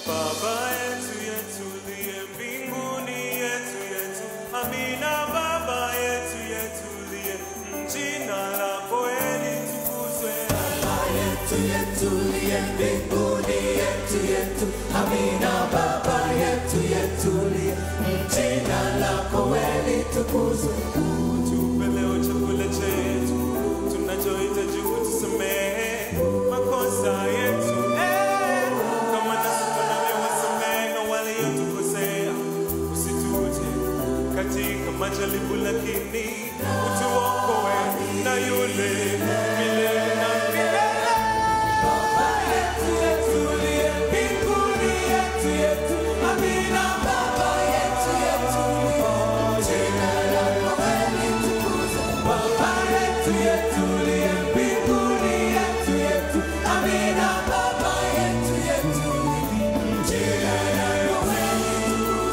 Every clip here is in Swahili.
Baba yetu yetu liye mbinguni yetu yetu. Amina. Baba yetu yetu liye, jina lako litukuzwe. Baba yetu yetu liye mbinguni yetu yetu. Amina. Baba yetu yetu liye, jina lako litukuzwe. Tupe leo chakula chetu tunachohitaji, utusamehe makosa yetu kama nasi tunavyowasamehe waliotukosea, usituje katika majaribu, lakini utuokoe na yule milele na milele. Baba yetu yetu liye mbinguni yetu yetu. Amina. Baba yetu yetu liye, jina lako litukuzwe. Baba yetu yetu liye mbinguni yetu yetu. Amina. Baba yetu yetu liye, jina lako litukuzwe.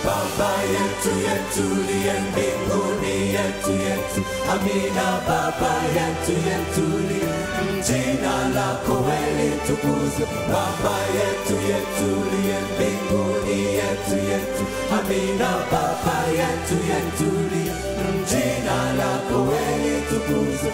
Baba yetu yetu liye mbinguni yetu yetu. Amina. Baba yetu yetu liye, jina lako litukuzwe. Baba yetu yetu liye mbinguni yetu yetu. Amina. Baba yetu yetu liye, jina lako litukuzwe.